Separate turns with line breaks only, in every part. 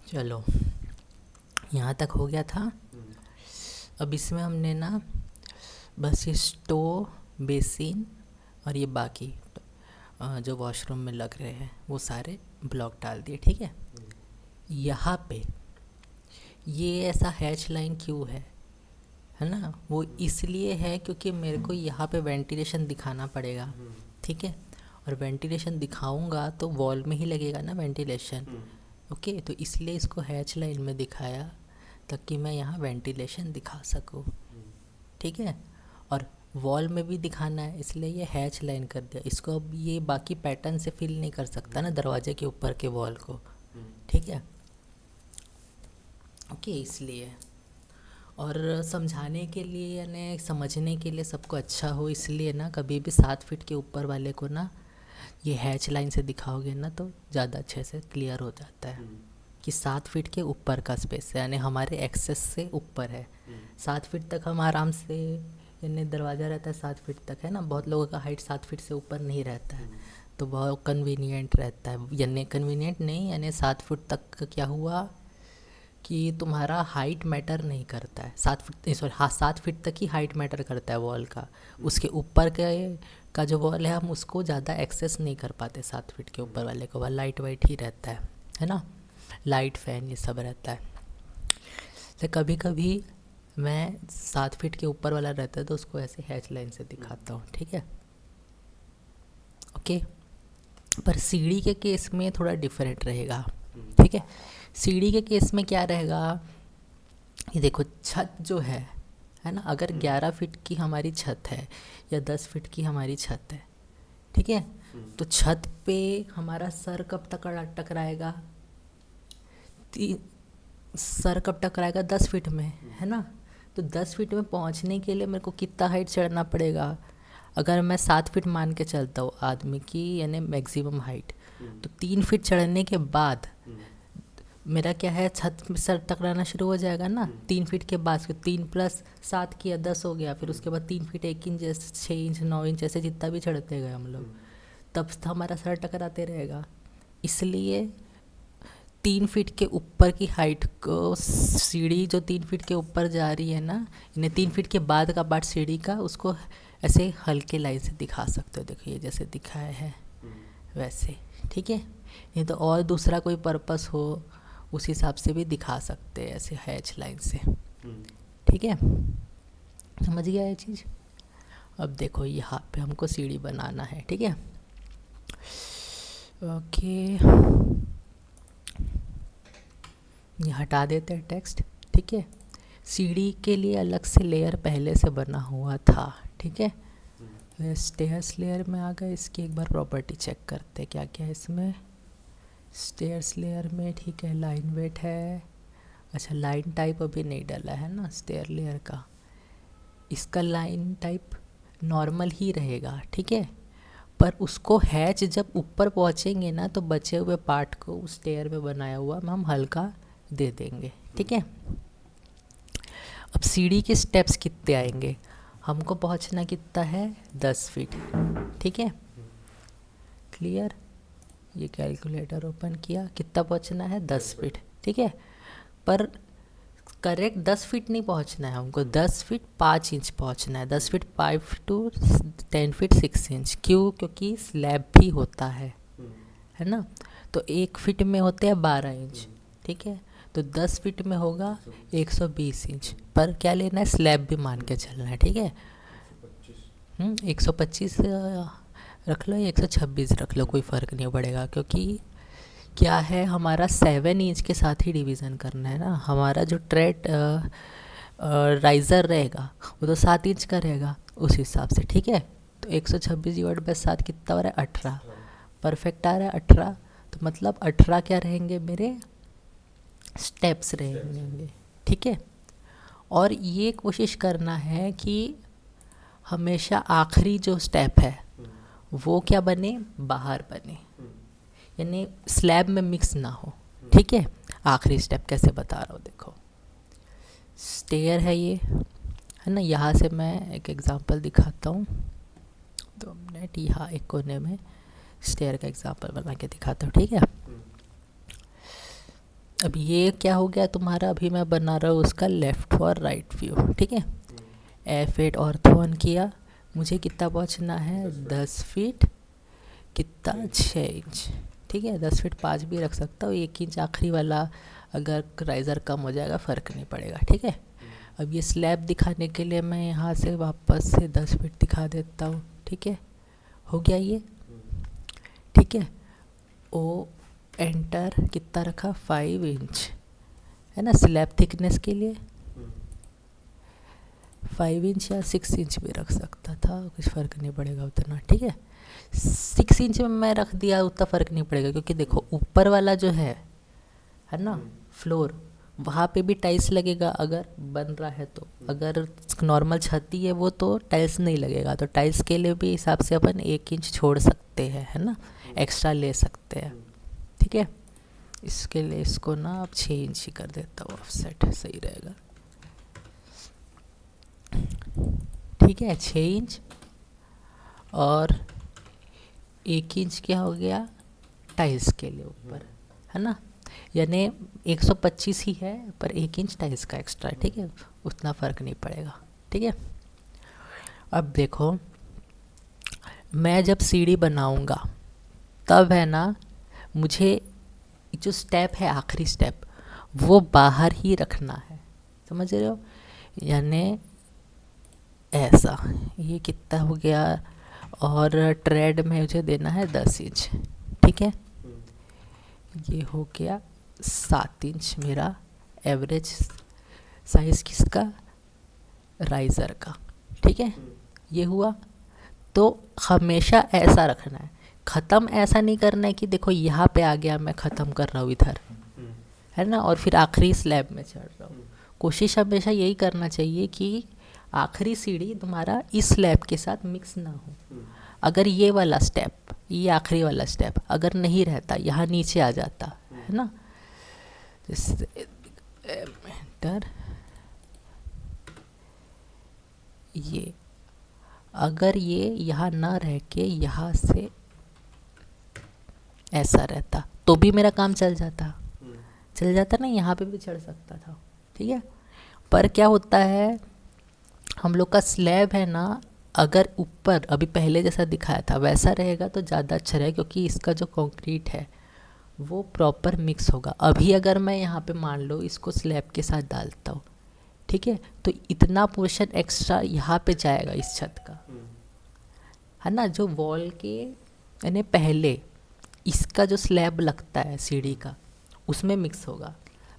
चलो, यहाँ तक हो गया था। अब इसमें हमने ना बस ये स्टोव, बेसिन और ये बाकी जो वॉशरूम में लग रहे हैं वो सारे ब्लॉक डाल दिए। ठीक है, यहाँ पे ये ऐसा हैच लाइन क्यों है ना, वो इसलिए है क्योंकि मेरे को यहाँ पे वेंटिलेशन दिखाना पड़ेगा। ठीक है, और वेंटिलेशन दिखाऊंगा तो वॉल में ही लगेगा ना वेंटिलेशन। ओके, तो इसलिए इसको हैच लाइन में दिखाया ताकि मैं यहाँ वेंटिलेशन दिखा सकूँ। ठीक है, और वॉल में भी दिखाना है इसलिए ये हैच लाइन कर दिया इसको। अब ये बाकी पैटर्न से फिल नहीं कर सकता ना दरवाजे के ऊपर के वॉल को। ठीक है, ओके, इसलिए। और समझाने के लिए यानी समझने के लिए सबको अच्छा हो इसलिए ना कभी भी 7 फीट के ऊपर वाले को ना ये हैच लाइन से दिखाओगे ना तो ज़्यादा अच्छे से क्लियर हो जाता है कि 7 फीट के ऊपर का स्पेस है, यानी हमारे एक्सेस से ऊपर है। 7 फीट तक हम आराम से, यानी दरवाज़ा रहता है 7 फीट तक, है ना। बहुत लोगों का हाइट 7 फीट से ऊपर नहीं रहता है, तो बहुत कन्वीनियंट रहता है। यानी कन्वीनियंट नहीं, यानी 7 फुट तक का क्या हुआ कि तुम्हारा हाइट मैटर नहीं करता है। 7 फीट, सॉरी हाँ, 7 फीट तक ही हाइट मैटर करता है वॉल का। उसके ऊपर का जो वॉल है हम उसको ज़्यादा एक्सेस नहीं कर पाते 7 फीट के ऊपर वाले को। वह लाइट वाइट ही रहता है ना, लाइट फैन ये सब रहता है। तो कभी कभी मैं 7 फीट के ऊपर वाला रहता है तो उसको ऐसे हैच लाइन से दिखाता हूँ। ठीक है, ओके। पर सीढ़ी के केस में थोड़ा डिफरेंट रहेगा। ठीक है, सीढ़ी के केस में क्या रहेगा, ये देखो छत जो है ना, अगर 11 फीट की हमारी छत है या 10 फीट की हमारी छत है, ठीक है, तो छत पे हमारा सर कब तक टकराएगा, सर कब टकराएगा 10 फीट में, है ना। तो 10 फीट में पहुंचने के लिए मेरे को कितना हाइट चढ़ना पड़ेगा। अगर मैं 7 फीट मान के चलता हूँ आदमी की यानी मैक्सिमम हाइट, तो 3 फीट चढ़ने के बाद मेरा क्या है, छत में सर टकराना शुरू हो जाएगा ना। 3 फीट के बाद 3 प्लस 7 किया 10 हो गया, फिर उसके बाद 3 फीट 1 इंच, 6 इंच, 9 इंच, ऐसे जितना भी चढ़ते गए हम लोग, तब हमारा सर टकराते रहेगा। इसलिए 3 फीट के ऊपर की हाइट को, सीढ़ी जो 3 फीट के ऊपर जा रही है ना, इन्हें 3 फीट के बाद का पार्ट सीढ़ी का, उसको ऐसे हल्के लाइन से दिखा सकते हो। देखो ये जैसे दिखाया है वैसे, ठीक है। नहीं तो और दूसरा कोई पर्पस हो उस हिसाब से भी दिखा सकते हैं ऐसे हैच लाइन से। ठीक है, समझ गया ये चीज़। अब देखो यहाँ पे हमको सीढ़ी बनाना है। ठीक है, ओके, ये हटा देते हैं टेक्स्ट। ठीक है, सीढ़ी के लिए अलग से लेयर पहले से बना हुआ था। ठीक है, स्टेयर्स लेयर में आ गए। इसकी एक बार प्रॉपर्टी चेक करते हैं क्या क्या है इसमें। स्टेयर्स लेयर में, ठीक है, लाइन वेट है। अच्छा, लाइन टाइप अभी नहीं डाला है ना स्टेयर लेयर का। इसका लाइन टाइप नॉर्मल ही रहेगा। ठीक है, पर उसको हैच जब ऊपर पहुँचेंगे ना तो बचे हुए पार्ट को उस स्टेयर में बनाया हुआ हम हल्का दे देंगे। ठीक है, अब सीढ़ी के स्टेप्स कितने आएंगे, हमको पहुंचना कितना है 10 फीट। ठीक है, क्लियर। ये कैलकुलेटर ओपन किया, कितना पहुंचना है 10 फीट। ठीक है, पर करेक्ट 10 फीट नहीं पहुंचना है हमको, 10 फीट 5 इंच पहुंचना है। 10 फीट 5 to 10 फीट 6 इंच। क्यों, क्योंकि स्लैब भी होता है ना। तो 1 फीट में होते हैं 12 इंच। ठीक है, तो 10 फीट में होगा 120 इंच। पर क्या लेना है, स्लैब भी मान के चलना है। ठीक है, 125 रख लो या 126 रख लो, कोई फ़र्क नहीं पड़ेगा, क्योंकि क्या है हमारा 7 इंच के साथ ही डिवीज़न करना है ना। हमारा जो ट्रेड राइज़र रहेगा वो तो 7 इंच का रहेगा उस हिसाब से। ठीक है, तो 126/7 कितना हो रहा है 18, परफेक्ट आ रहा है 18। तो मतलब 18 क्या रहेंगे मेरे स्टेप्स रहेंगे। ठीक है, और ये कोशिश करना है कि हमेशा आखिरी जो स्टेप है वो क्या बने, बाहर बने, यानी स्लैब में मिक्स ना हो। ठीक है, आखिरी स्टेप कैसे बता रहा हूँ देखो। स्टेयर है ये, है ना। यहाँ से मैं एक एग्जांपल दिखाता हूँ, 2 मिनट। यहाँ एक कोने में स्टेयर का एग्जांपल बना के दिखाता हूँ। ठीक है, अब ये क्या हो गया तुम्हारा, अभी मैं बना रहा हूँ उसका लेफ़्ट और राइट व्यू, ठीक है। F8 ऑर्थो ऑन किया, मुझे कितना पहुँचना है, 10 फीट कितना 6 इंच, ठीक है। 10 फीट 5 भी रख सकता हूँ, 1 इंच आखिरी वाला अगर राइज़र कम हो जाएगा फ़र्क नहीं पड़ेगा, ठीक है। अब ये स्लैब दिखाने के लिए मैं यहाँ से वापस से 10 फीट दिखा देता हूँ, ठीक है। हो गया ये, ठीक है। ओ एंटर कितना रखा, 5 इंच है ना, स्लैब थिकनेस के लिए 5 इंच या 6 इंच भी रख सकता था, कुछ फ़र्क नहीं पड़ेगा उतना, ठीक है। 6 इंच में मैं रख दिया, उतना फ़र्क नहीं पड़ेगा क्योंकि देखो ऊपर वाला जो है ना फ्लोर, वहाँ पे भी टाइल्स लगेगा अगर बन रहा है तो। अगर नॉर्मल छत है वो तो टाइल्स नहीं लगेगा, तो टाइल्स के लिए भी हिसाब से अपन 1 इंच छोड़ सकते हैं, है ना, एक्स्ट्रा ले सकते हैं, ठीक है। इसके लिए इसको ना अब 6 इंच ही कर देता हूँ ऑफसेट, सही रहेगा, ठीक है। 6 इंच और 1 इंच क्या हो गया टाइल्स के लिए ऊपर, है ना, यानी 125 ही है पर 1 इंच टाइल्स का एक्स्ट्रा, ठीक है, उतना फ़र्क नहीं पड़ेगा, ठीक है। अब देखो मैं जब सीढ़ी बनाऊंगा तब है ना, मुझे जो स्टेप है आखिरी स्टेप वो बाहर ही रखना है, समझ रहे हो, यानी ऐसा। ये कितना हो गया, और ट्रेड में मुझे देना है 10 इंच, ठीक है। ये हो गया 7 इंच मेरा एवरेज साइज़ किसका, राइज़र का, ठीक है। ये हुआ, तो हमेशा ऐसा रखना है, ख़त्म ऐसा नहीं करना है कि देखो यहाँ पे आ गया मैं ख़त्म कर रहा हूँ इधर, है ना, और फिर आखिरी स्लैब में चढ़ रहा हूँ। कोशिश हमेशा यही करना चाहिए कि आखिरी सीढ़ी तुम्हारा इस स्लैब के साथ मिक्स ना हो। अगर ये वाला स्टेप, ये आखिरी वाला स्टेप अगर नहीं रहता, यहाँ नीचे आ जाता, है ना, एंटर, ये अगर ये यहाँ ना रह के यहाँ से ऐसा रहता तो भी मेरा काम चल जाता ना, यहाँ पे भी चढ़ सकता था, ठीक है। पर क्या होता है, हम लोग का स्लैब है ना, अगर ऊपर अभी पहले जैसा दिखाया था वैसा रहेगा तो ज़्यादा अच्छा रहेगा, क्योंकि इसका जो कंक्रीट है वो प्रॉपर मिक्स होगा। अभी अगर मैं यहाँ पे मान लो इसको स्लैब के साथ डालता हूँ, ठीक है, तो इतना पोर्शन एक्स्ट्रा यहाँ पे जाएगा इस छत का, है ना, जो वॉल के यानी पहले इसका जो स्लैब लगता है सीढ़ी का उसमें मिक्स होगा।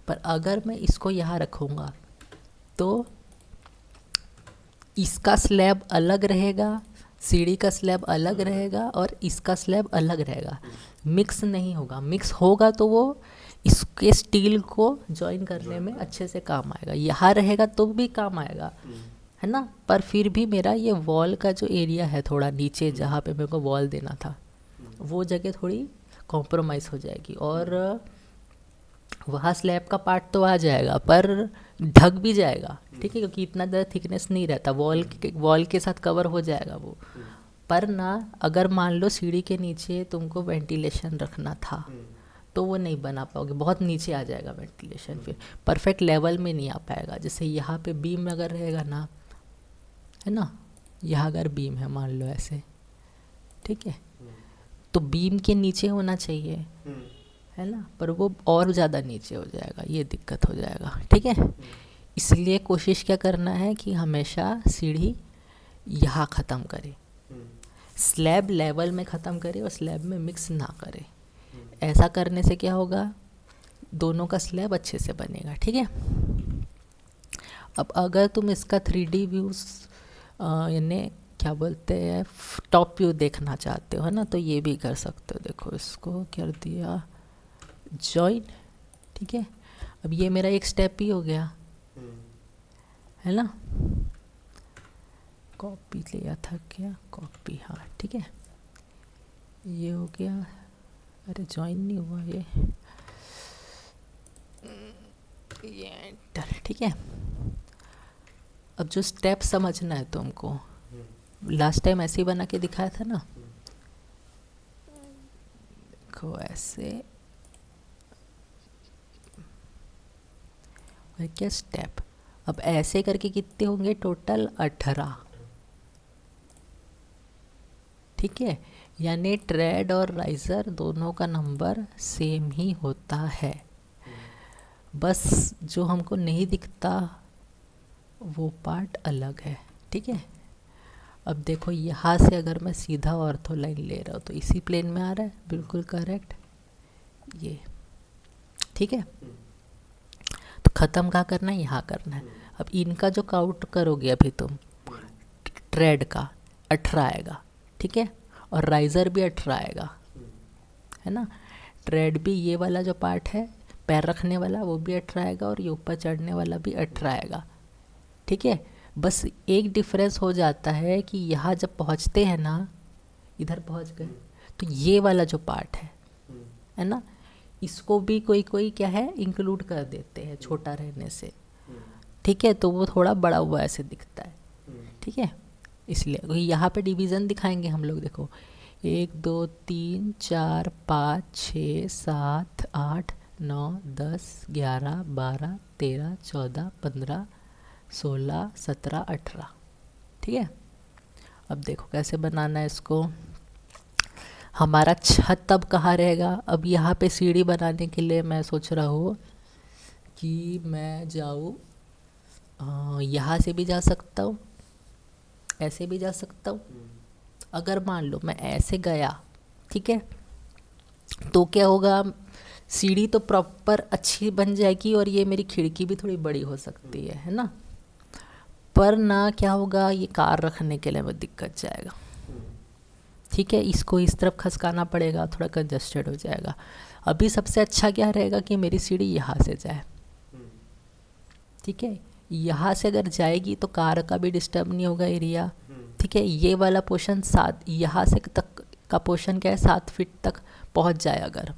पर अगर मैं इसको यहाँ रखूँगा तो इसका स्लैब अलग रहेगा, सीढ़ी का स्लैब अलग रहेगा और इसका स्लैब अलग रहेगा, मिक्स नहीं होगा। मिक्स होगा तो वो इसके स्टील को जॉइन करने में अच्छे से काम आएगा, यहाँ रहेगा तो भी काम आएगा, है ना। पर फिर भी मेरा ये वॉल का जो एरिया है थोड़ा नीचे, जहाँ पे मेरे को वॉल देना था, वो जगह थोड़ी कॉम्प्रोमाइज़ हो जाएगी, और वहाँ स्लैब का पार्ट तो आ जाएगा पर ढक भी जाएगा, ठीक है, क्योंकि इतना ज़्यादा थिकनेस नहीं रहता, वॉल के साथ कवर हो जाएगा वो। पर ना अगर मान लो सीढ़ी के नीचे तुमको वेंटिलेशन रखना था तो वो नहीं बना पाओगे, बहुत नीचे आ जाएगा वेंटिलेशन, फिर परफेक्ट लेवल में नहीं आ पाएगा। जैसे यहाँ पे बीम अगर रहेगा ना, है ना, यहाँ अगर बीम है मान लो ऐसे, ठीक है, तो बीम के नीचे होना चाहिए, है ना, पर वो और ज़्यादा नीचे हो जाएगा, ये दिक्कत हो जाएगा, ठीक है। इसलिए कोशिश क्या करना है कि हमेशा सीढ़ी यहाँ ख़त्म करे, स्लैब लेवल में ख़त्म करे और स्लैब में मिक्स ना करे। ऐसा करने से क्या होगा, दोनों का स्लैब अच्छे से बनेगा, ठीक है। अब अगर तुम इसका 3D व्यूज़ यानी क्या बोलते हैं टॉप व्यू देखना चाहते हो, है ना, तो ये भी कर सकते हो। देखो इसको कर दिया जॉइन, ठीक है। अब ये मेरा एक स्टेप ही हो गया, है ना, कॉपी लिया था क्या, कॉपी, हाँ ठीक है, ये हो गया। अरे जॉइन नहीं हुआ ये एंटर, ठीक है। अब जो स्टेप समझना है तुमको, लास्ट टाइम ऐसे ही बना के दिखाया था ना, देखो ऐसे क्या स्टेप। अब ऐसे करके कितने होंगे टोटल 18, ठीक है। यानी ट्रेड और राइजर दोनों का नंबर सेम ही होता है, बस जो हमको नहीं दिखता वो पार्ट अलग है, ठीक है। अब देखो यहाँ से अगर मैं सीधा ऑर्थो लाइन ले रहा हूँ तो इसी प्लेन में आ रहा है, बिल्कुल करेक्ट ये, ठीक है। तो ख़त्म कहाँ करना है, यहाँ करना है। अब इनका जो काउंट करोगे अभी तुम, ट्रेड का 18 आएगा, ठीक है, और राइज़र भी 18 आएगा, है ना। ट्रेड भी ये वाला जो पार्ट है पैर रखने वाला वो भी 18 आएगा, और ये ऊपर चढ़ने वाला भी 18 आएगा, ठीक है। बस एक डिफरेंस हो जाता है कि यहाँ जब पहुँचते हैं ना, इधर पहुँच गए तो ये वाला जो पार्ट है ना, इसको भी कोई कोई क्या है इंक्लूड कर देते हैं छोटा रहने से, ठीक है, तो वो थोड़ा बड़ा हुआ ऐसे दिखता है, ठीक है। इसलिए यहाँ पे डिवीज़न दिखाएंगे हम लोग, देखो 1 2 3 4 5 6 7 8 9 10 11 12 13 14 15 16 17 18, ठीक है। अब देखो कैसे बनाना है इसको। हमारा छत अब कहाँ रहेगा, अब यहाँ पे सीढ़ी बनाने के लिए मैं सोच रहा हूँ कि मैं जाऊँ, यहाँ से भी जा सकता हूँ, ऐसे भी जा सकता हूँ। अगर मान लो मैं ऐसे गया, ठीक है, तो क्या होगा, सीढ़ी तो प्रॉपर अच्छी बन जाएगी और ये मेरी खिड़की भी थोड़ी बड़ी हो सकती है ना। पर ना क्या होगा, ये कार रखने के लिए मैं दिक्कत जाएगा, ठीक है। इसको इस तरफ खसकाना पड़ेगा, थोड़ा कंजस्टेड हो जाएगा। अभी सबसे अच्छा क्या रहेगा कि मेरी सीढ़ी यहाँ से जाए, ठीक है। यहाँ से अगर जाएगी तो कार का भी डिस्टर्ब नहीं होगा एरिया, ठीक है। ये वाला पोर्शन 7, यहाँ से तक का पोर्शन क्या है 7 फीट तक पहुँच जाए अगर,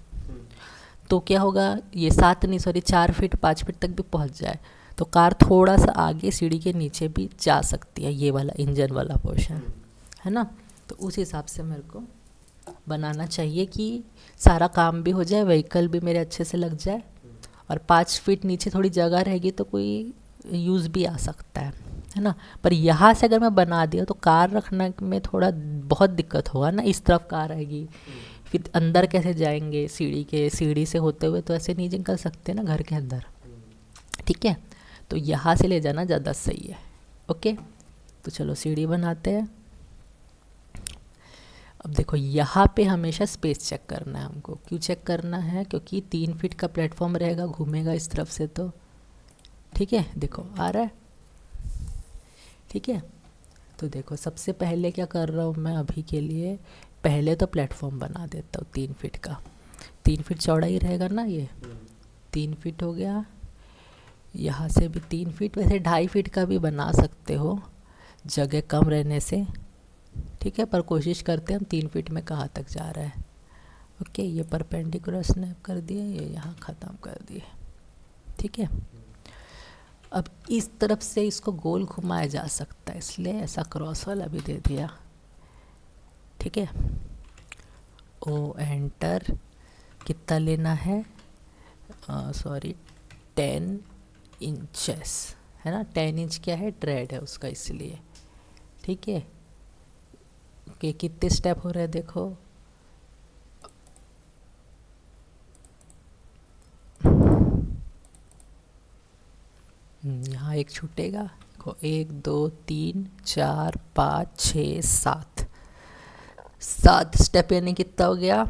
तो क्या होगा, ये 7 नहीं सॉरी 4 फीट 5 फीट तक भी पहुँच जाए तो कार थोड़ा सा आगे सीढ़ी के नीचे भी जा सकती है, ये वाला इंजन वाला पोर्शन, है ना। तो उस हिसाब से मेरे को बनाना चाहिए कि सारा काम भी हो जाए, व्हीकल भी मेरे अच्छे से लग जाए, और 5 फीट नीचे थोड़ी जगह रहेगी तो कोई यूज़ भी आ सकता है ना। पर यहाँ से अगर मैं बना दिया तो कार रखने में थोड़ा बहुत दिक्कत होगा ना, इस तरफ कार आएगी, फिर अंदर कैसे जाएंगे सीढ़ी से होते हुए, तो ऐसे नहीं निकल सकते ना घर के अंदर, ठीक है। तो यहाँ से ले जाना ज़्यादा सही है, ओके। तो चलो सीढ़ी बनाते हैं। अब देखो यहाँ पे हमेशा स्पेस चेक करना है हमको। क्यों चेक करना है, क्योंकि 3 फीट का प्लेटफॉर्म रहेगा, घूमेगा इस तरफ से, तो ठीक है। देखो आ रहा है, ठीक है। तो देखो सबसे पहले क्या कर रहा हूँ मैं अभी के लिए, पहले तो प्लेटफॉर्म बना देता हूँ 3 फीट का। 3 फीट चौड़ा ही रहेगा ना, ये 3 फीट हो गया। यहाँ से भी 3 फीट, वैसे 2.5 फीट का भी बना सकते हो जगह कम रहने से, ठीक है। पर कोशिश करते हैं हम 3 फीट में कहाँ तक जा रहा है, ओके। ये परपेंडिकुलर स्नैप कर दिए, ये यहाँ ख़त्म कर दिए, ठीक है। अब इस तरफ से इसको गोल घुमाया जा सकता है, इसलिए ऐसा क्रॉस वाला भी दे दिया, ठीक है। ओ एंटर, कितना लेना है, सॉरी 10 इंचेस, है ना। 10 इंच क्या है, ट्रेड है उसका, इसलिए, ठीक है। ओके कितने स्टेप हो रहे हैं देखो, यहाँ एक छूटेगा, देखो 1 2 3 4 5 6 7 स्टेप, यानी कितना हो गया,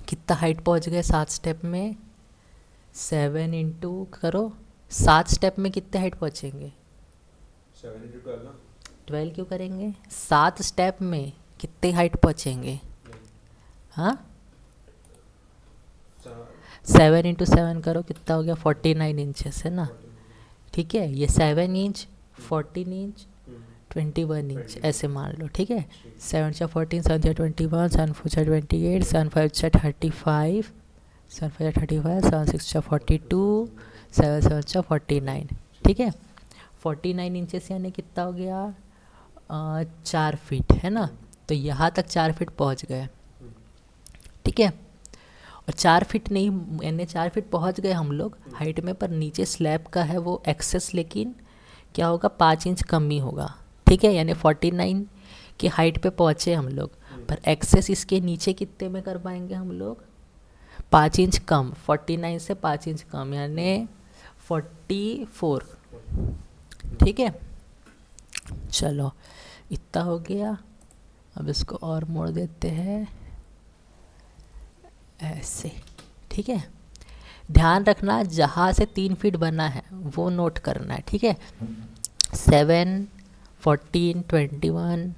कितना हाइट पहुँच गए 7 स्टेप में, 7 इंटू करो 7 स्टेप में कितने हाइट पहुँचेंगे,
7 इंटू 12 ना,
12 क्यों करेंगे, 7 स्टेप में कितने हाइट पहुँचेंगे, हाँ 7 इंटू 7 करो कितना हो गया 49 इंचेस, है ना, ठीक है। ये 7 इंच 14 इंच 21 इंच ऐसे मान लो, ठीक है। 7 × 14 7 × 21 7 4 28 7 5 35 7 5 35 7 6 42 7 7 49, ठीक है। 49 इंचेस यानी कितना हो गया 4 फीट, है ना। तो यहाँ तक 4 फीट पहुँच गए, ठीक है। और 4 फीट नहीं, यानी 4 फीट पहुंच गए हम लोग हाइट में, पर नीचे स्लैब का है वो एक्सेस, लेकिन क्या होगा 5 इंच कम ही होगा, ठीक है। यानी 49 की हाइट पे पहुँचे हम लोग, पर एक्सेस इसके नीचे कितने में कर पाएंगे हम लोग, 5 इंच कम, 49 से 5 इंच कम, यानी 44, ठीक है। चलो इतना हो गया। अब इसको और मोड़ देते हैं ऐसे, ठीक है। ध्यान रखना जहाँ से 3 फीट बना है वो नोट करना है, ठीक है। 7, 14, 21,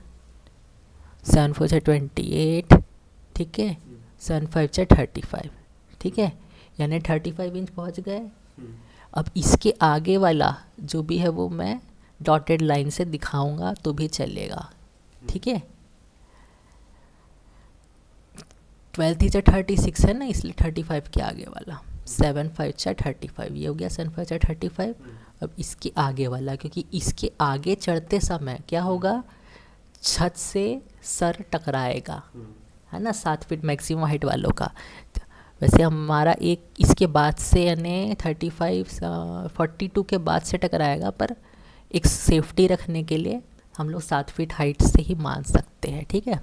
7 4 से 28, ठीक है। 7 5 से 35, ठीक है। यानी 35 इंच पहुँच गए। अब इसके आगे वाला जो भी है वो मैं डॉटेड लाइन से दिखाऊंगा तो भी चलेगा, ठीक है। 12 से 36 है ना, इसलिए 35 के आगे वाला 7 5 से 35, ये हो गया 7 5 से 35। अब इसके आगे वाला, क्योंकि इसके आगे चढ़ते समय क्या होगा, छत से सर टकराएगा, है ना, 7 फीट मैक्सिमम हाइट वालों का। वैसे हमारा एक इसके बाद से यानी 35 42 के बाद से टकराएगा, पर एक सेफ्टी रखने के लिए हम लोग 7 फीट हाइट से ही मान सकते हैं, ठीक है।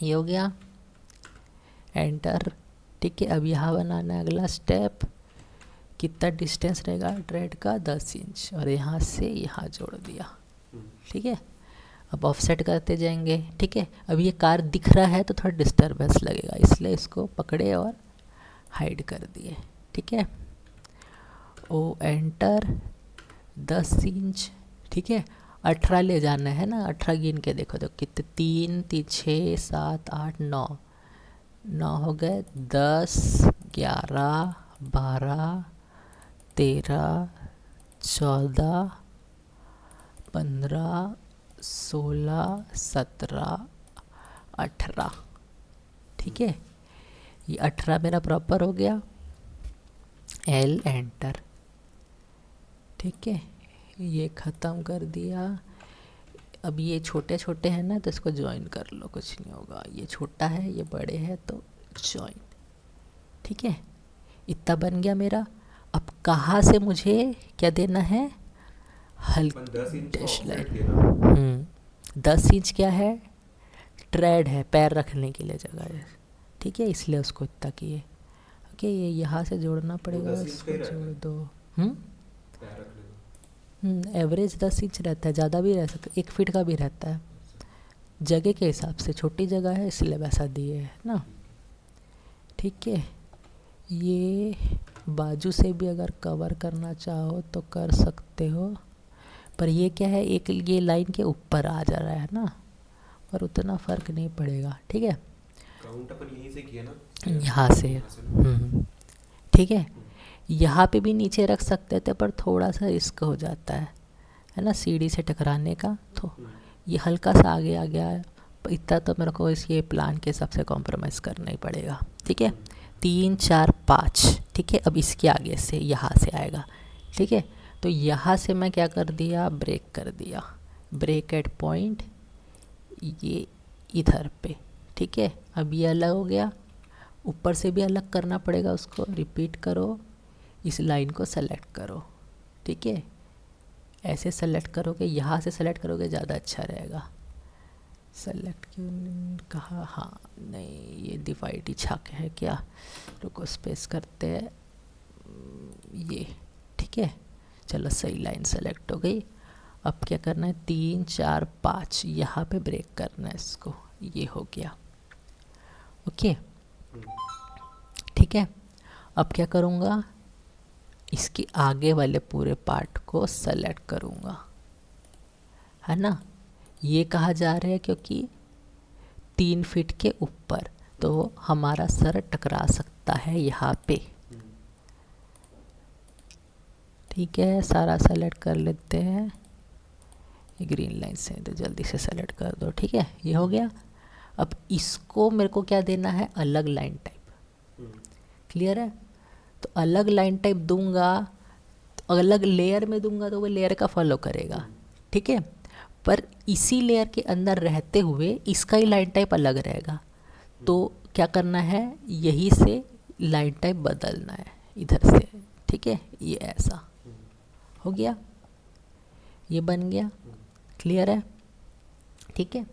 ये हो गया, एंटर, ठीक है। अब यहाँ बनाना है अगला स्टेप। कितना डिस्टेंस रहेगा ट्रेड का, 10 इंच, और यहाँ से यहाँ जोड़ दिया, ठीक है। अब ऑफसेट करते जाएंगे, ठीक है। अब ये कार दिख रहा है तो थोड़ा डिस्टर्बेंस लगेगा, इसलिए इसको पकड़े और हाइड कर दिए, ठीक है। ओ एंटर, 10 इंच, ठीक है। 18 ले जाना है ना, 18 गिन के देखो तो कितने, 3 3 6 7 8 9 9 हो गए, 10 11 12 13 14 15 16 17 18, ठीक है। ये 18 मेरा प्रॉपर हो गया। एल एंटर, ठीक है। ये ख़त्म कर दिया। अब ये छोटे छोटे हैं ना तो इसको ज्वाइन कर लो, कुछ नहीं होगा। ये छोटा है ये बड़े हैं तो ज्वाइन, ठीक है। इतना बन गया मेरा। अब कहाँ से मुझे क्या देना है, हल्की डैश लाइन। 10 इंच क्या है, ट्रेड है, पैर रखने के लिए जगह है, ठीक है, इसलिए उसको इतना किए। ओके, ये यहाँ से जोड़ना पड़ेगा, इसको जोड़ दो। एवरेज 10 इंच रहता है, ज़्यादा भी रह सकता है, 1 फीट का भी रहता है, जगह के हिसाब से। छोटी जगह है इसलिए वैसा दिए है ना, ठीक है। ये बाजू से भी अगर कवर करना चाहो तो कर सकते हो, पर ये क्या है, एक ये लाइन के ऊपर आ जा रहा है ना, पर उतना फ़र्क नहीं पड़ेगा, ठीक है।
काउंट अपन यहीं से किया ना,
यहाँ से, ठीक है। यहाँ पे भी नीचे रख सकते थे, पर थोड़ा सा रिस्क हो जाता है ना, सीढ़ी से टकराने का। तो ये हल्का सा आगे आ गया है, इतना तो मेरे को इसके प्लान के हिसाब से कॉम्प्रोमाइज़ करना ही पड़ेगा, ठीक है। 3 4 5, ठीक है। अब इसके आगे से यहाँ से आएगा, ठीक है। तो यहाँ से मैं क्या कर दिया, ब्रेक कर दिया, ब्रेक एट पॉइंट, ये इधर पे, ठीक है। अब ये अलग हो गया, ऊपर से भी अलग करना पड़ेगा उसको। रिपीट करो, इस लाइन को सेलेक्ट करो, ठीक है। ऐसे सेलेक्ट करोगे, यहाँ से सेलेक्ट करोगे ज़्यादा अच्छा रहेगा। सेलेक्ट क्यों कहा, हाँ नहीं, ये डिवाइड ही छक है क्या, रुको स्पेस करते हैं ये, ठीक है। चलो सही लाइन सेलेक्ट हो गई। अब क्या करना है, 3 4 5 यहाँ पे ब्रेक करना है इसको, ये हो गया, ओके, ठीक है। अब क्या करूँगा, इसके आगे वाले पूरे पार्ट को सेलेक्ट करूँगा, है ना। ये कहा जा रहा है क्योंकि 3 फीट के ऊपर तो हमारा सर टकरा सकता है यहाँ पे, ठीक है। सारा सेलेक्ट कर लेते हैं, ये ग्रीन लाइन से तो जल्दी से सेलेक्ट कर दो, ठीक है। ये हो गया। अब इसको मेरे को क्या देना है, अलग लाइन टाइप, क्लियर है। तो अलग लाइन टाइप दूंगा, तो अलग लेयर में दूंगा तो वो लेयर का फॉलो करेगा, ठीक है। पर इसी लेयर के अंदर रहते हुए इसका ही लाइन टाइप अलग रहेगा, तो क्या करना है, यही से लाइन टाइप बदलना है इधर से, ठीक है। ये ऐसा हो गया, ये बन गया, क्लियर है, ठीक है।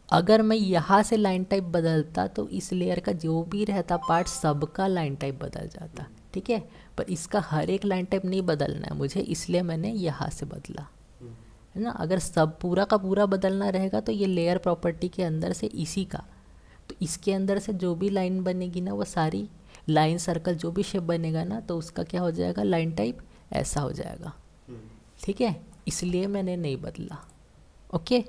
अगर मैं यहाँ से लाइन टाइप बदलता तो इस लेयर का जो भी रहता पार्ट सबका लाइन टाइप बदल जाता, ठीक है। पर इसका हर एक लाइन टाइप नहीं बदलना है मुझे, इसलिए मैंने यहाँ से बदला, है ना। अगर सब पूरा का पूरा बदलना रहेगा तो ये लेयर प्रॉपर्टी के अंदर से इसी का, तो इसके अंदर से जो भी लाइन बनेगी ना, वो सारी लाइन सर्कल जो भी शेप बनेगा ना, तो उसका क्या हो जाएगा, लाइन टाइप ऐसा हो जाएगा, ठीक है। इसलिए मैंने नहीं बदला, ओके।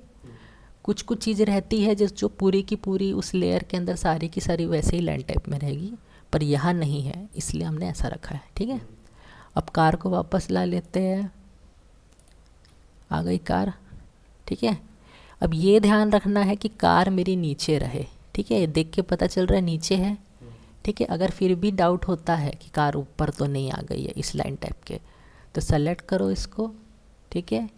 कुछ कुछ चीज़ रहती है जो पूरी की पूरी उस लेयर के अंदर सारी की सारी वैसे ही लाइन टाइप में रहेगी, पर यहाँ नहीं है, इसलिए हमने ऐसा रखा है, ठीक है। अब कार को वापस ला लेते हैं, आ गई कार, ठीक है। अब ये ध्यान रखना है कि कार मेरी नीचे रहे, ठीक है। ये देख के पता चल रहा है नीचे है, ठीक है। अगर फिर भी डाउट होता है कि कार ऊपर तो नहीं आ गई है इस लाइन टाइप के, तो सेलेक्ट करो इसको, ठीक है,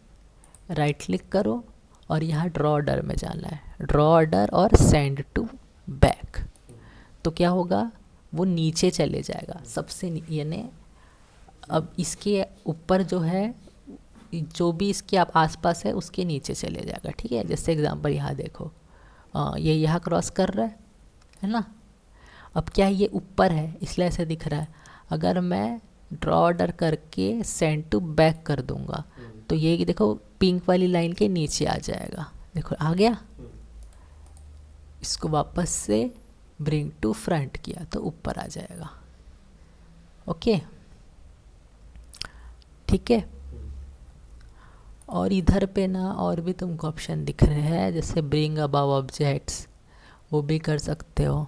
राइट क्लिक करो और यहाँ ड्रॉ ऑर्डर में जाना है, ड्रॉ ऑर्डर और सेंड टू बैक। तो क्या होगा, वो नीचे चले जाएगा सबसे, यानी अब इसके ऊपर जो है, जो भी इसके आप आसपास है उसके नीचे चले जाएगा, ठीक है। जैसे एग्जांपल यहाँ देखो, ये यहाँ क्रॉस कर रहा है ना। अब क्या है, ये ऊपर है इसलिए ऐसे दिख रहा है। अगर मैं ड्रॉ ऑर्डर करके सेंड टू बैक कर दूंगा तो ये देखो पिंक वाली लाइन के नीचे आ जाएगा, देखो आ गया। इसको वापस से ब्रिंग टू फ्रंट किया तो ऊपर आ जाएगा, ओके, ठीक है। और इधर पे ना और भी तुमको ऑप्शन दिख रहे हैं, जैसे ब्रिंग अबव ऑब्जेक्ट्स, वो भी कर सकते हो,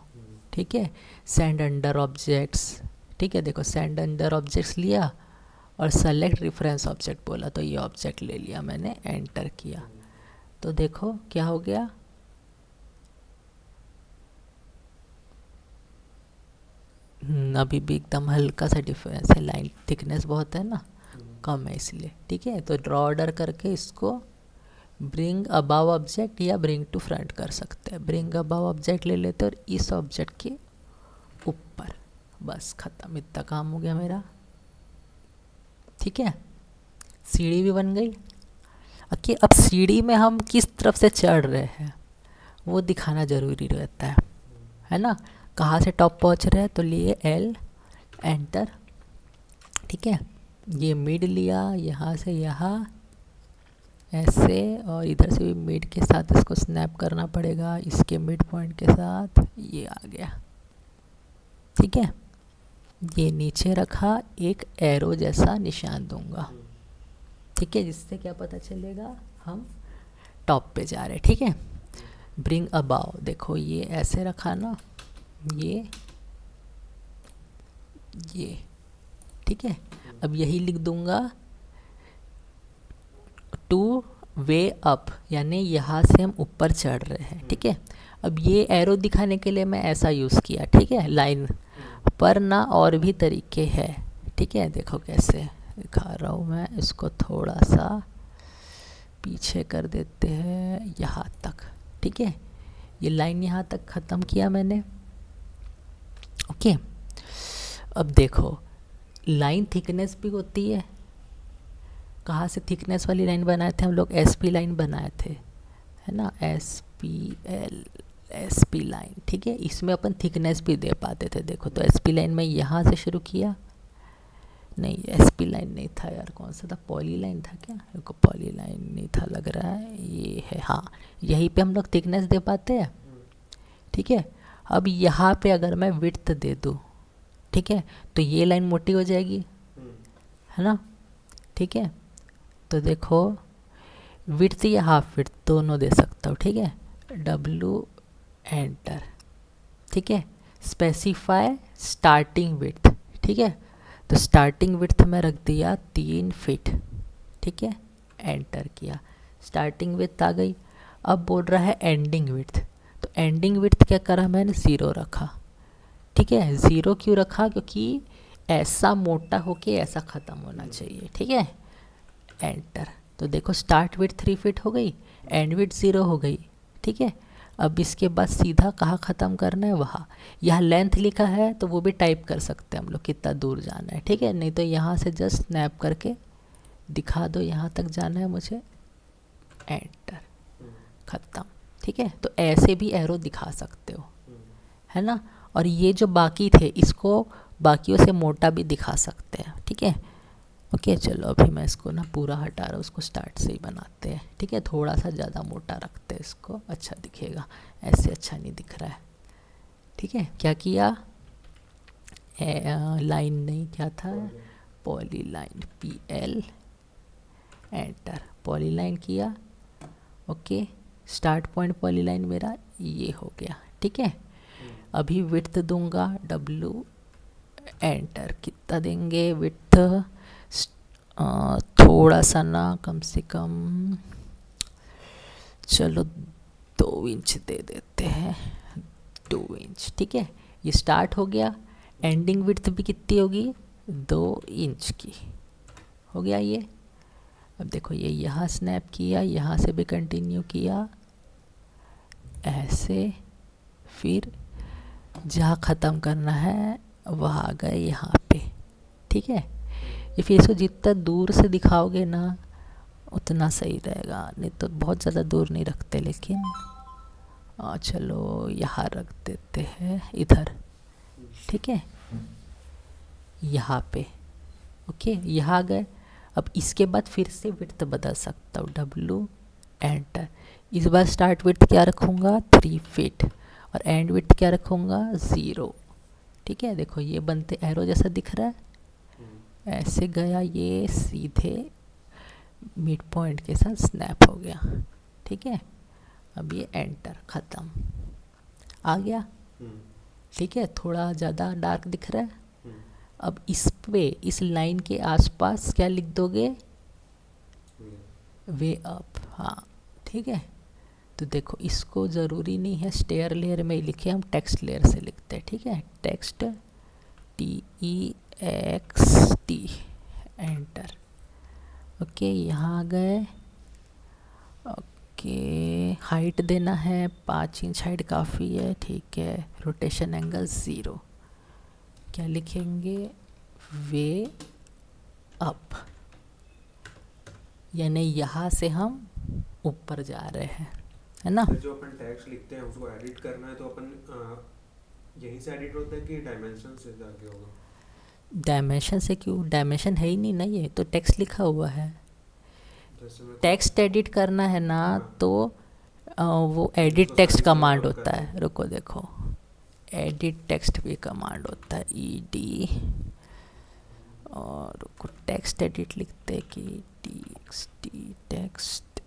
ठीक है। सेंड अंडर ऑब्जेक्ट्स, ठीक है। देखो सेंड अंडर ऑब्जेक्ट्स लिया और सेलेक्ट रेफरेंस ऑब्जेक्ट बोला, तो ये ऑब्जेक्ट ले लिया मैंने, एंटर किया, तो देखो क्या हो गया, अभी भी एकदम हल्का सा डिफरेंस है, लाइन थिकनेस बहुत है ना, कम है इसलिए, ठीक है। तो ड्रॉ ऑर्डर करके इसको ब्रिंग अबाव ऑब्जेक्ट या ब्रिंग टू फ्रंट कर सकते हैं। ब्रिंग अबाव ऑब्जेक्ट ले लेते और इस ऑब्जेक्ट के ऊपर, बस ख़त्म, इतना काम हो गया मेरा, ठीक है। सीढ़ी भी बन गई। ओके, अब सीढ़ी में हम किस तरफ से चढ़ रहे हैं वो दिखाना ज़रूरी रहता है ना। कहाँ से टॉप पहुँच रहे हैं, तो लिए एल, एंटर, ठीक है। ये मिड लिया, यहाँ से यहाँ ऐसे, और इधर से भी मिड के साथ इसको स्नैप करना पड़ेगा, इसके मिड पॉइंट के साथ, ये आ गया, ठीक है। ये नीचे रखा, एक एरो जैसा निशान दूंगा, ठीक है, जिससे क्या पता चलेगा हम टॉप पे जा रहे हैं, ठीक है। ब्रिंग अबाव, देखो ये ऐसे रखा ना, ये ठीक है। अब यही लिख दूंगा टू वे अप, यानी यहाँ से हम ऊपर चढ़ रहे हैं, ठीक है। अब ये एरो दिखाने के लिए मैं ऐसा यूज़ किया, ठीक है, लाइन पर ना और भी तरीके हैं, ठीक है। देखो कैसे दिखा रहा हूँ मैं, इसको थोड़ा सा पीछे कर देते हैं यहाँ तक, ठीक है। ये लाइन यहाँ तक ख़त्म किया मैंने, ओके। अब देखो लाइन थिकनेस भी होती है, कहाँ से थिकनेस वाली लाइन बनाए थे हम लोग, एसपी लाइन बनाए थे, है ना, एसपी लाइन, ठीक है। इसमें अपन थिकनेस भी दे पाते थे, देखो तो एसपी लाइन में यहाँ से शुरू किया, नहीं एसपी लाइन नहीं था यार, कौन सा था, पॉली लाइन था क्या, देखो पॉली लाइन नहीं था लग रहा है, ये है, हाँ यहीं पे हम लोग थिकनेस दे पाते हैं, ठीक है। अब यहाँ पे अगर मैं विड्थ दे दूँ, ठीक है, तो ये लाइन मोटी हो जाएगी, है ना, ठीक है। तो देखो विड्थ या हाफ विड्थ दोनों दे सकता हूँ, ठीक है। डब्लू एंटर, ठीक है। स्पेसिफाई स्टार्टिंग विड्थ, ठीक है, तो स्टार्टिंग विड्थ में रख दिया 3 फीट, ठीक है, एंटर किया, स्टार्टिंग विड्थ आ गई। अब बोल रहा है एंडिंग विड्थ, तो एंडिंग विड्थ क्या करा मैंने, 0 रखा, ठीक है। 0 क्यों रखा, क्योंकि ऐसा मोटा होके ऐसा ख़त्म होना चाहिए, ठीक है, एंटर। तो देखो स्टार्ट विड्थ 3 फीट हो गई, एंड विड्थ 0 हो गई, ठीक है। अब इसके बाद सीधा कहाँ ख़त्म करना है, वहाँ। यहाँ लेंथ लिखा है तो वो भी टाइप कर सकते हैं हम लोग, कितना दूर जाना है, ठीक है। नहीं तो यहाँ से जस्ट स्नैप करके दिखा दो यहाँ तक जाना है मुझे, एंटर, ख़त्म, ठीक है। तो ऐसे भी एरो दिखा सकते हो, है ना। और ये जो बाकी थे इसको बाकियों से मोटा भी दिखा सकते हैं, ठीक है। ओके चलो अभी मैं इसको ना पूरा हटा रहा हूँ, उसको स्टार्ट से ही बनाते हैं, ठीक है। थोड़ा सा ज़्यादा मोटा रखते हैं इसको, अच्छा दिखेगा, ऐसे अच्छा नहीं दिख रहा है, ठीक है। क्या किया, लाइन नहीं, क्या था, polyline, PL, enter, polyline किया, okay. Start point polyline मेरा ये हो गया, ठीक है। अभी विड्थ दूंगा W, एंटर, कितना देंगे विड्थ, थोड़ा सा ना, कम से कम चलो 2 इंच दे देते हैं, 2 इंच, ठीक है। ये स्टार्ट हो गया, एंडिंग विड्थ भी कितनी होगी, 2 इंच की हो गया ये। अब देखो ये यहाँ स्नैप किया, यहाँ से भी कंटिन्यू किया ऐसे, फिर जहाँ ख़त्म करना है वहाँ आ गए यहाँ पे, ठीक है। ये फेस को जितना दूर से दिखाओगे ना उतना सही रहेगा, नहीं तो बहुत ज़्यादा दूर नहीं रखते, लेकिन चलो यहाँ रख देते हैं इधर, ठीक है, यहाँ पे, ओके। यहाँ आ गए। अब इसके बाद फिर से विड्थ बदल सकता हूँ, W, एंटर। इस बार स्टार्ट विड्थ क्या रखूँगा, 3 फीट, और एंड विड्थ क्या रखूँगा, 0, ठीक है। देखो ये बनते एरो जैसा दिख रहा है, ऐसे गया ये सीधे मिड पॉइंट के साथ स्नैप हो गया, ठीक है। अब ये एंटर, ख़त्म, आ गया, ठीक है। थोड़ा ज़्यादा डार्क दिख रहा है। अब इस पे, इस लाइन के आसपास क्या लिख दोगे, वे अप, हाँ, ठीक है। तो देखो इसको ज़रूरी नहीं है स्टेयर लेयर में ही लिखे, हम टेक्स्ट लेयर से लिखते हैं, ठीक है। Text, TEXT, enter, okay. यहाँ आ गए, ओके। हाइट देना है 5 इंच, हाइट काफ़ी है, ठीक है। रोटेशन एंगल 0, क्या लिखेंगे, वे अप, यानी यहाँ से हम ऊपर जा रहे हैं, है ना।
जो अपन टेक्स्ट लिखते हैं उसको एडिट करना है तो अपन यहीं से एडिट होता है कि डायमेंशन से जाके होगा,
डायमेंशन से क्यों, डायमेंशन है ही नहीं ना, ये तो टेक्स्ट लिखा हुआ है।
जैसे
टेक्स्ट एडिट करना है ना,
हाँ।
तो वो एडिट टेक्स्ट कमांड होता है, रुको देखो, एडिट टेक्स्ट भी कमांड होता है, ED, और रुको टेक्स्ट एडिट लिखते हैं कि TXT, टेक्स्ट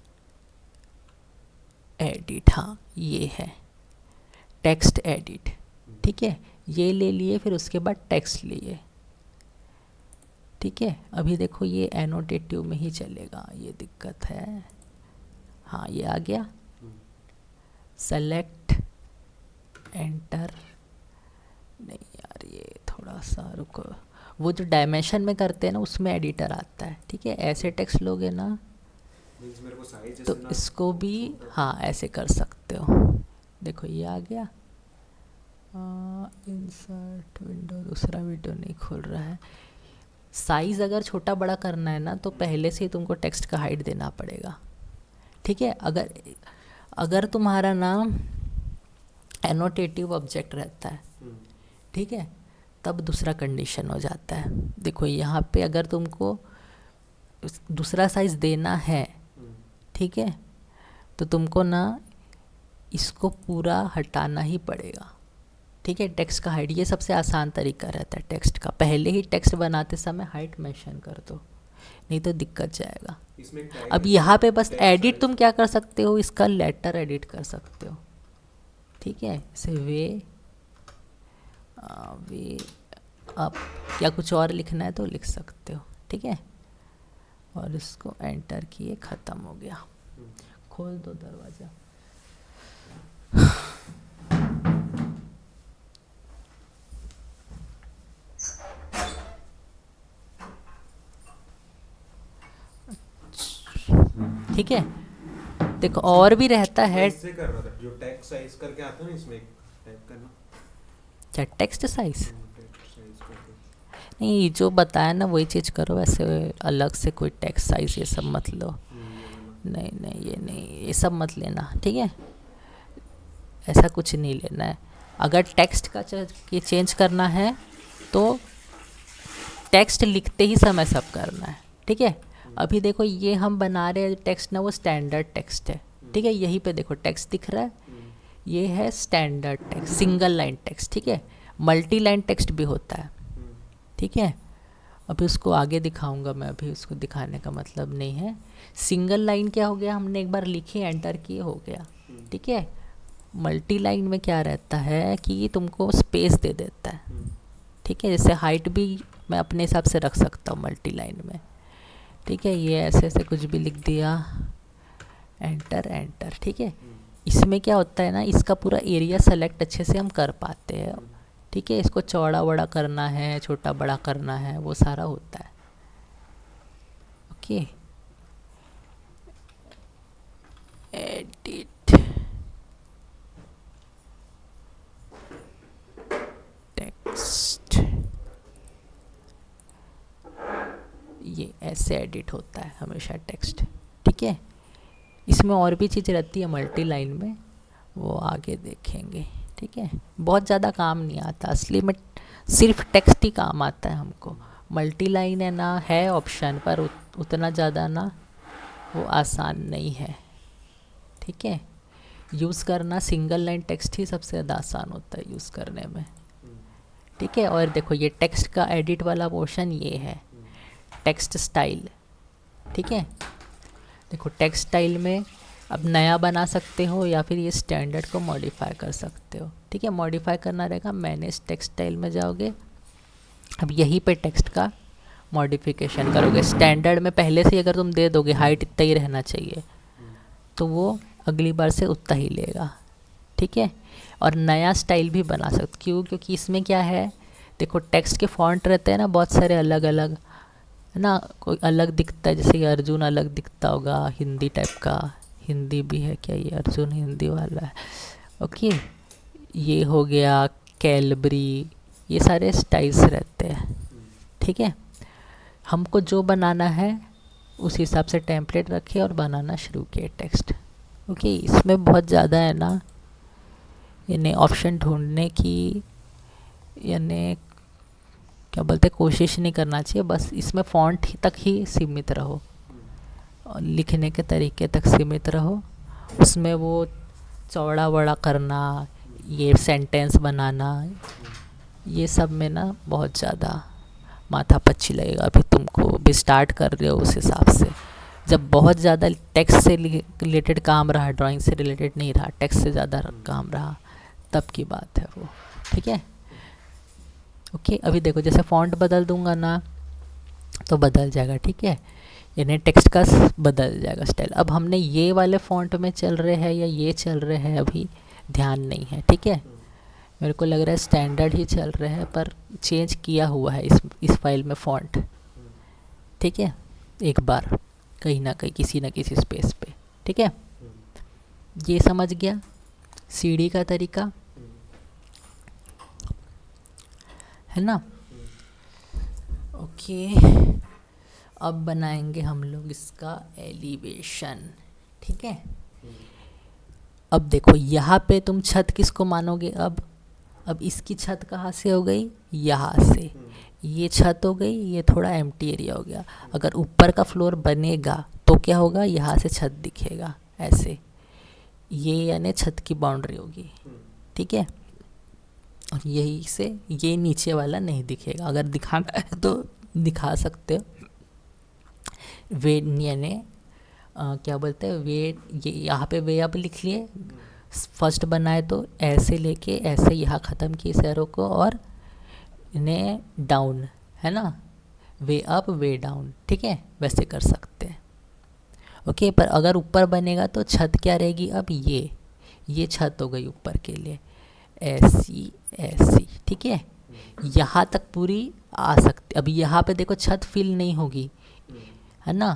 एडिट, हाँ ये है टेक्स्ट एडिट, ठीक है। ये ले लिए, फिर उसके बाद टेक्स्ट लिए, ठीक है। अभी देखो ये एनोटेटिव में ही चलेगा, ये दिक्कत है, हाँ ये आ गया, सेलेक्ट, एंटर, नहीं यार ये थोड़ा सा रुको, वो जो डायमेंशन में करते हैं ना उसमें एडिटर आता है, ठीक है। ऐसे टेक्स्ट लोगे ना
मेरे को साइज
तो
जैसे
इसको भी हाँ ऐसे कर सकते हो, देखो ये आ गया। इंसर्ट विंडो, दूसरा विंडो नहीं खुल रहा है। साइज़ अगर छोटा बड़ा करना है ना तो पहले से ही तुमको टेक्स्ट का हाइट देना पड़ेगा, ठीक है। अगर तुम्हारा नाम एनोटेटिव ऑब्जेक्ट रहता है, ठीक है, तब दूसरा कंडीशन हो जाता है। देखो यहाँ पे अगर तुमको दूसरा साइज़ देना है, ठीक है, तो तुमको ना इसको पूरा हटाना ही पड़ेगा, ठीक है। टेक्स्ट का हाइट, ये सबसे आसान तरीका रहता है टेक्स्ट का, पहले ही टेक्स्ट बनाते समय हाइट मेंशन कर दो, नहीं तो दिक्कत जाएगा। अब यहाँ पे बस एडिट तुम क्या कर सकते हो, इसका लेटर एडिट कर सकते हो, ठीक है। इसे वे अप, या कुछ और लिखना है तो लिख सकते हो, ठीक है। और इसको एंटर किए, ख़त्म हो गया। खोल दो दरवाज़ा। ठीक है, देखो और भी रहता है।
इससे कर रहा था जो टेक्स्ट साइज करके आता है ना, इसमें टाइप करना।
क्या टेक्स्ट साइज?
टेक्स्ट साइज करके।
नहीं, जो बताया ना वही चीज़ करो, ऐसे अलग से कोई टेक्स्ट साइज ये सब मत लो। नहीं नहीं, ये नहीं, ये सब मत लेना, ठीक है। ऐसा कुछ नहीं लेना है। अगर टेक्स्ट का चेंज करना है तो टेक्स्ट लिखते ही समय सब करना है, ठीक है। अभी देखो ये हम बना रहे हैं टेक्स्ट ना, वो स्टैंडर्ड टेक्स्ट है, ठीक है। यहीं पे देखो टेक्स्ट दिख रहा है, ये है standard text, single line text, ठीक है। मल्टी लाइन टेक्स्ट भी होता है, ठीक है। अभी उसको आगे दिखाऊंगा मैं, अभी उसको दिखाने का मतलब नहीं है। सिंगल लाइन क्या हो गया, हमने एक बार लिखी एंटर किए हो गया, ठीक है। मल्टी लाइन में क्या रहता है कि तुमको स्पेस दे देता है, ठीक है। जैसे हाइट भी मैं अपने हिसाब से रख सकता हूँ मल्टी लाइन में, ठीक है। ये ऐसे ऐसे कुछ भी लिख दिया, एंटर एंटर, ठीक है। इसमें क्या होता है ना, इसका पूरा एरिया सेलेक्ट अच्छे से हम कर पाते हैं, ठीक है। इसको चौड़ा बड़ा करना है, छोटा बड़ा करना है, वो सारा होता है, ओके। एडिट, टेक्स्ट, ये ऐसे एडिट होता है हमेशा टेक्स्ट, ठीक है। इसमें और भी चीज़ रहती है मल्टी लाइन में, वो आगे देखेंगे, ठीक है। बहुत ज़्यादा काम नहीं आता असली में, सिर्फ टेक्स्ट ही काम आता है हमको। मल्टी लाइन है ना, है ऑप्शन, पर उतना ज़्यादा ना वो आसान नहीं है, ठीक है। यूज़ करना सिंगल लाइन टेक्स्ट ही सबसे ज़्यादा आसान होता है यूज़ करने में, ठीक है। और देखो ये टेक्स्ट का एडिट वाला पोर्शन ये है टेक्स्ट स्टाइल, ठीक है। देखो टेक्स्ट स्टाइल में अब नया बना सकते हो या फिर ये स्टैंडर्ड को मॉडिफाई कर सकते हो, ठीक है। मॉडिफाई करना रहेगा, मैनेज टेक्स्ट स्टाइल में जाओगे, अब यहीं पे टेक्स्ट का मॉडिफिकेशन करोगे। स्टैंडर्ड में पहले से अगर तुम दे दोगे हाइट इतना ही रहना चाहिए, तो वो अगली बार से उतना ही लेगा, ठीक है। और नया स्टाइल भी बना सकते, क्यों? क्योंकि इसमें क्या है, देखो टेक्स्ट के फॉन्ट रहते हैं ना बहुत सारे अलग अलग, है ना। कोई अलग दिखता है, जैसे कि अर्जुन अलग दिखता होगा, हिंदी टाइप का, हिंदी भी है क्या, ये अर्जुन हिंदी वाला है, ओके। ये हो गया कैलबरी, ये सारे स्टाइल्स रहते हैं, ठीक है। हमको जो बनाना है उस हिसाब से टेम्पलेट रखे और बनाना शुरू किए टेक्स्ट, ओके। इसमें बहुत ज़्यादा है ना, यानी ऑप्शन ढूंढने की, यानी क्या बोलते हैं, कोशिश नहीं करना चाहिए। बस इसमें फ़ॉन्ट तक ही सीमित रहो, और लिखने के तरीके तक सीमित रहो। उसमें वो चौड़ा बड़ा करना, ये सेंटेंस बनाना, ये सब में ना बहुत ज़्यादा माथा पच्ची लगेगा। अभी तुमको भी स्टार्ट कर रहे हो, उस हिसाब से जब बहुत ज़्यादा टेक्स्ट से रिलेटेड काम रहा, ड्राइंग से रिलेटेड नहीं रहा, टेक्स्ट से ज़्यादा काम रहा, तब की बात है वो, ठीक है, ओके। अभी देखो जैसे फ़ॉन्ट बदल दूंगा ना तो बदल जाएगा, ठीक है। यानी टेक्स्ट का बदल जाएगा स्टाइल। अब हमने ये वाले फ़ॉन्ट में चल रहे हैं या ये चल रहे हैं, अभी ध्यान नहीं है, ठीक है। मेरे को लग रहा है स्टैंडर्ड ही चल रहे हैं, पर चेंज किया हुआ है इस फाइल में फ़ॉन्ट, ठीक है। एक बार कहीं ना कहीं किसी ना किसी स्पेस पे, ठीक है। ये समझ गया सीढ़ी का तरीका, है ना, ओके। अब बनाएंगे हम लोग इसका एलिवेशन, ठीक है। अब देखो यहाँ पे तुम छत किसको मानोगे, अब इसकी छत कहाँ से हो गई, यहाँ से। ये छत हो गई, ये थोड़ा एम्प्टी एरिया हो गया। अगर ऊपर का फ्लोर बनेगा तो क्या होगा, यहाँ से छत दिखेगा ऐसे, ये यानी छत की बाउंड्री होगी, ठीक है। और यही से ये नीचे वाला नहीं दिखेगा। अगर दिखाना है तो दिखा सकते हो, वे यानी क्या बोलते हैं, वे, ये यहाँ पे वे अप लिख लिए, फर्स्ट बनाए तो ऐसे लेके ऐसे यहाँ ख़त्म किए सैरो को, और इन्हें डाउन, है ना, वे अप वे डाउन, ठीक है, वैसे कर सकते हैं, ओके। पर अगर ऊपर बनेगा तो छत क्या रहेगी, अब ये छत हो गई ऊपर के लिए, ऐसी ऐसी, ठीक है। यहाँ तक पूरी आ सकती। अभी यहाँ पे देखो छत फिल नहीं होगी, है ना,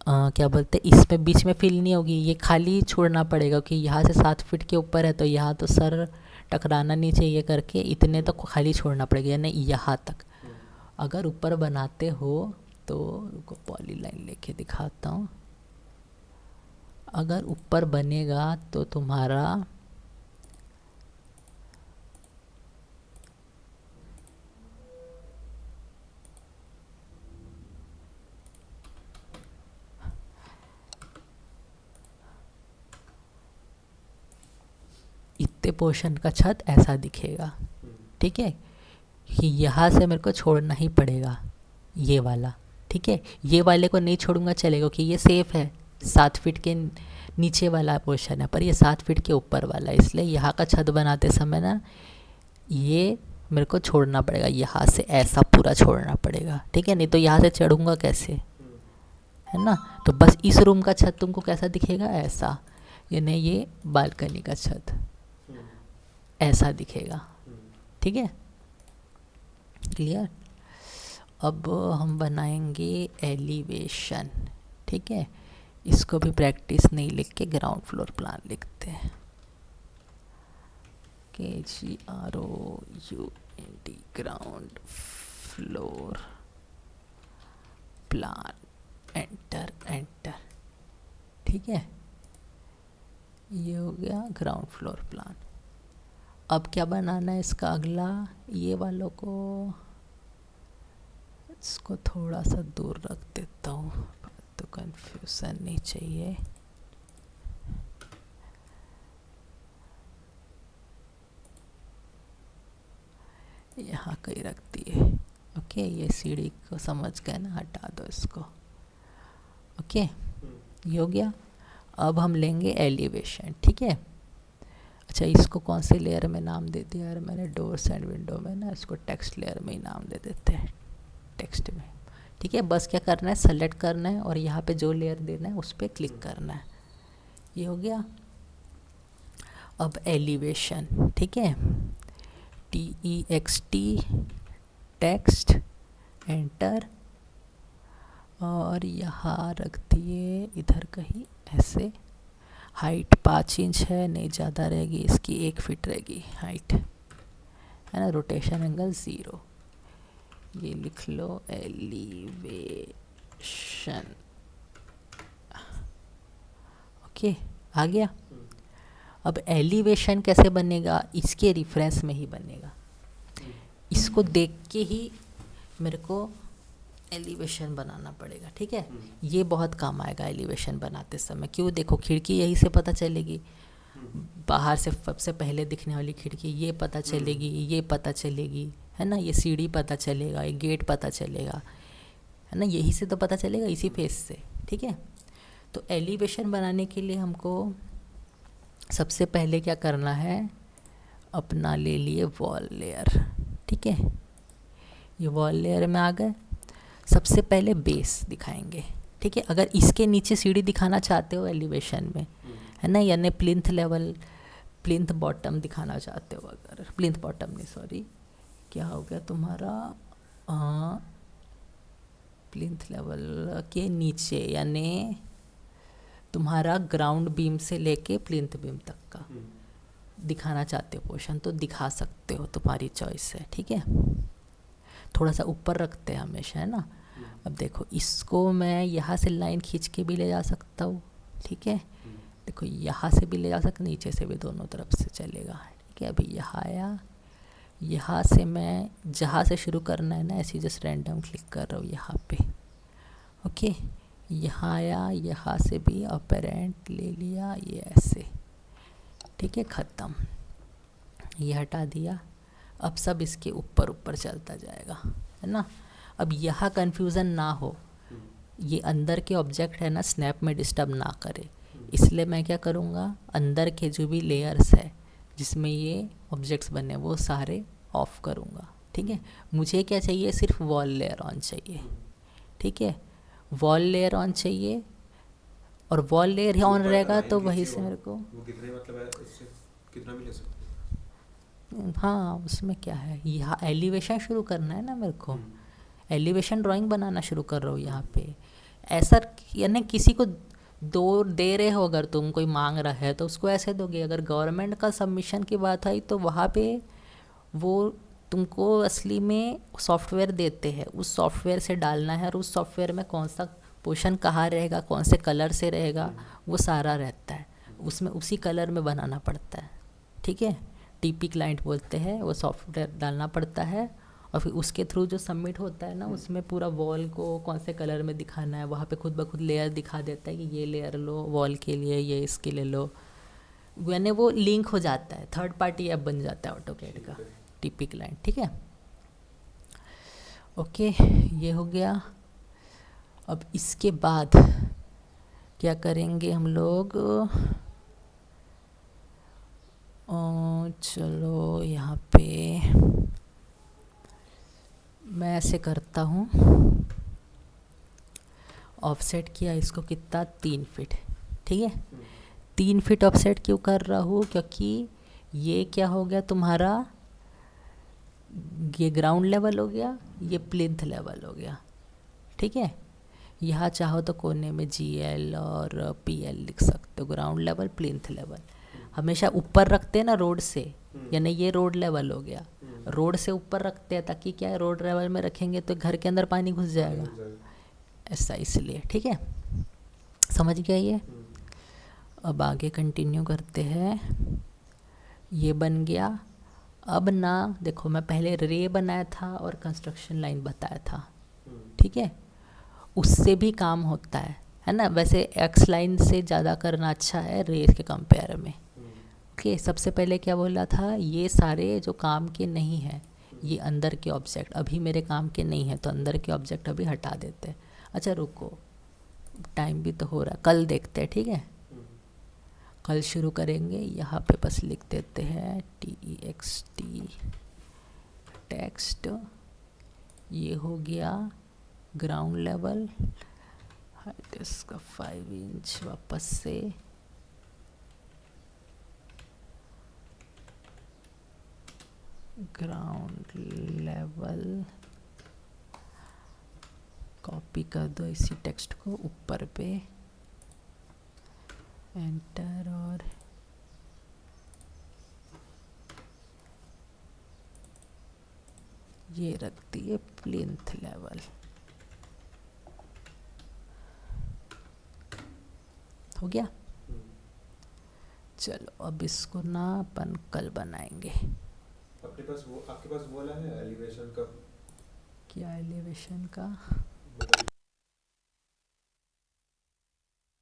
क्या बोलते हैं, इसमें बीच में फिल नहीं होगी, ये खाली छोड़ना पड़ेगा कि यहाँ से 7 फीट के ऊपर है तो यहाँ तो सर टकराना नहीं चाहिए करके इतने तो खाली छोड़ना पड़ेगा, यानी यहाँ तक। अगर ऊपर बनाते हो तो रुको पॉलीलाइन लेके दिखाता हूँ। अगर ऊपर बनेगा तो तुम्हारा इतने पोर्शन का छत ऐसा दिखेगा, ठीक है। कि यहाँ से मेरे को छोड़ना ही पड़ेगा ये वाला, ठीक है। ये वाले को नहीं छोड़ूंगा चलेगा कि ये सेफ़ है, 7 फीट के नीचे वाला पोर्शन है, पर ये 7 फीट के ऊपर वाला है, इसलिए यहाँ का छत बनाते समय ना ये मेरे को छोड़ना पड़ेगा, यहाँ से ऐसा पूरा छोड़ना पड़ेगा, ठीक है। नहीं तो यहाँ से चढ़ूँगा कैसे, है ना। तो बस इस रूम का छत तुमको कैसा दिखेगा, ऐसा, यानी ये बालकनी का छत ऐसा दिखेगा, ठीक है, क्लियर। अब हम बनाएंगे एलिवेशन, ठीक है। इसको भी प्रैक्टिस नहीं लिख के ग्राउंड फ्लोर प्लान लिखते हैं, GROUND ground floor plan, enter enter, ठीक है। ये हो गया ग्राउंड फ्लोर प्लान। अब क्या बनाना है इसका अगला, ये वालों को इसको थोड़ा सा दूर रख देता हूँ तो कंफ्यूजन नहीं चाहिए। यहाँ कहीं रख दिए, ओके। ये सीढ़ी को समझ गए ना, हटा दो इसको, ओके। ये हो गया। अब हम लेंगे एलिवेशन, ठीक है। अच्छा, इसको कौन से लेयर में नाम दे दिया यार मैंने, डोर्स एंड विंडो में ना, इसको टेक्स्ट लेयर में ही नाम दे देते हैं, टेक्स्ट में, ठीक है। बस क्या करना है, सेलेक्ट करना है और यहाँ पे जो लेयर देना है उस पर क्लिक करना है। ये हो गया। अब एलिवेशन, ठीक है, TEXT टेक्स्ट, एंटर, और यहाँ रख दिए इधर कहीं ऐसे। हाइट 5 इंच है, नहीं ज़्यादा रहेगी इसकी, 1 फीट रहेगी हाइट, है ना। रोटेशन एंगल 0, ये लिख लो एलिवेशन, ओके, आ गया। अब एलिवेशन कैसे बनेगा, इसके रेफरेंस में ही बनेगा, इसको देख के ही मेरे को एलिवेशन बनाना पड़ेगा, ठीक है। ये बहुत काम आएगा एलिवेशन बनाते समय, क्यों, देखो खिड़की यहीं से पता चलेगी, बाहर से सबसे पहले दिखने वाली खिड़की ये पता चलेगी, ये पता चलेगी, है ना। ये सीढ़ी पता चलेगा, ये गेट पता चलेगा, है ना, यही से तो पता चलेगा, इसी फेस से, ठीक है। तो एलिवेशन बनाने के लिए हमको सबसे पहले क्या करना है, अपना ले लिए वॉल लेयर, ठीक है। ये वॉल लेयर में आ गए। सबसे पहले बेस दिखाएंगे, ठीक है। अगर इसके नीचे सीढ़ी दिखाना चाहते हो एलिवेशन में, है ना, यानी प्लिंथ लेवल, प्लिंथ बॉटम दिखाना चाहते हो, अगर प्लिंथ बॉटम नहीं, सॉरी, क्या हो गया तुम्हारा, प्लिंथ लेवल के नीचे, यानी तुम्हारा ग्राउंड बीम से लेके प्लिंथ बीम तक का दिखाना चाहते हो पोर्शन, तो दिखा सकते हो, तुम्हारी चॉइस है, ठीक है। थोड़ा सा ऊपर रखते हैं हमेशा, है ना। अब देखो, इसको मैं यहाँ से लाइन खींच के भी ले जा सकता हूँ, ठीक है। देखो, यहाँ से भी ले जा सकता, नीचे से भी, दोनों तरफ से चलेगा, ठीक है। अभी यहाँ आया, यहाँ से मैं जहाँ से शुरू करना है ना, ऐसे जस्ट रैंडम क्लिक कर रहा हूँ यहाँ पे, ओके। यहाँ आया, यहाँ से भी अपेरेंट ले लिया, ये ऐसे, ठीक है, ख़त्म। ये हटा दिया। अब सब इसके ऊपर ऊपर चलता जाएगा, है ना। अब यहाँ कन्फ्यूज़न ना हो, ये अंदर के ऑब्जेक्ट है ना, स्नैप में डिस्टर्ब ना करे, इसलिए मैं क्या करूँगा, अंदर के जो भी लेयर्स है जिसमें ये ऑब्जेक्ट्स बने वो सारे ऑफ करूँगा, ठीक है। मुझे क्या चाहिए, सिर्फ वॉल लेयर ऑन चाहिए, ठीक है। वॉल लेयर ऑन चाहिए, और वॉल लेयर ऑन रहेगा तो वहीं से मेरे को
वो कितने, मतलब है इससे कितना भी ले सकते,
हाँ, उसमें क्या है, यहाँ एलिवेशन शुरू करना है ना मेरे को, एलिवेशन ड्राइंग बनाना शुरू कर रहा हूँ यहाँ पे। ऐसा यानी किसी को दो दे रहे हो, अगर तुम कोई मांग रहा है तो उसको ऐसे दोगे। अगर गवर्नमेंट का सबमिशन की बात आई तो वहाँ पे वो तुमको असली में सॉफ्टवेयर देते हैं, उस सॉफ्टवेयर से डालना है, और उस सॉफ्टवेयर में कौन सा पोर्शन कहाँ रहेगा, कौन से कलर से रहेगा, वो सारा रहता है उसमें, उसी कलर में बनाना पड़ता है। ठीक है, टीपी क्लाइंट बोलते हैं, वो सॉफ्टवेयर डालना पड़ता है और फिर उसके थ्रू जो सबमिट होता है ना, उसमें पूरा वॉल को कौन से कलर में दिखाना है, वहाँ पे खुद ब खुद लेयर दिखा देता है कि ये लेयर लो वॉल के लिए, ये इसके लिए लो, यानी वो लिंक हो जाता है, थर्ड पार्टी ऐप बन जाता है ऑटोकैड का टीपी क्लाइंट। ठीक है, ओके, ये हो गया। अब इसके बाद क्या करेंगे हम लोग, चलो यहाँ पे मैं ऐसे करता हूँ, ऑफसेट किया इसको कितना, 3 फीट। ठीक है, 3 फीट ऑफसेट क्यों कर रहा हूँ, क्योंकि ये क्या हो गया तुम्हारा, ये ग्राउंड लेवल हो गया, ये प्लिंथ लेवल हो गया। ठीक है, यहाँ चाहो तो कोने में GL और PL लिख सकते हो, ग्राउंड लेवल प्लिंथ लेवल। हमेशा ऊपर रखते हैं ना रोड से, यानी ये रोड लेवल हो गया, रोड से ऊपर रखते हैं ताकि क्या है, रोड लेवल में रखेंगे तो घर के अंदर पानी घुस जाएगा, ऐसा इसलिए। ठीक है, समझ गया ये। अब आगे कंटिन्यू करते हैं, ये बन गया। अब ना देखो, मैं पहले रे बनाया था और कंस्ट्रक्शन लाइन बताया था। ठीक है, उससे भी काम होता है ना, वैसे एक्स लाइन से ज़्यादा करना अच्छा है रे के कंपेयर में। ओके, सबसे पहले क्या बोला था, ये सारे जो काम के नहीं हैं, ये अंदर के ऑब्जेक्ट अभी मेरे काम के नहीं है, तो अंदर के ऑब्जेक्ट अभी हटा देते हैं। अच्छा रुको, टाइम भी तो हो रहा है, कल देखते हैं। ठीक है, कल शुरू करेंगे। यहाँ पे बस लिख देते हैं TEXT टेक्स्ट, ये हो गया ग्राउंड लेवल, हाइट इसका 5 इंच, वापस से ग्राउंड लेवल, कॉपी कर दो इसी टेक्स्ट को ऊपर पे, एंटर, और ये रख दिए प्लिंथ लेवल। हो गया, चलो अब इसको ना अपन कल बनाएंगे।
आपके पास वो वाला है एलिवेशन का?
क्या एलिवेशन का?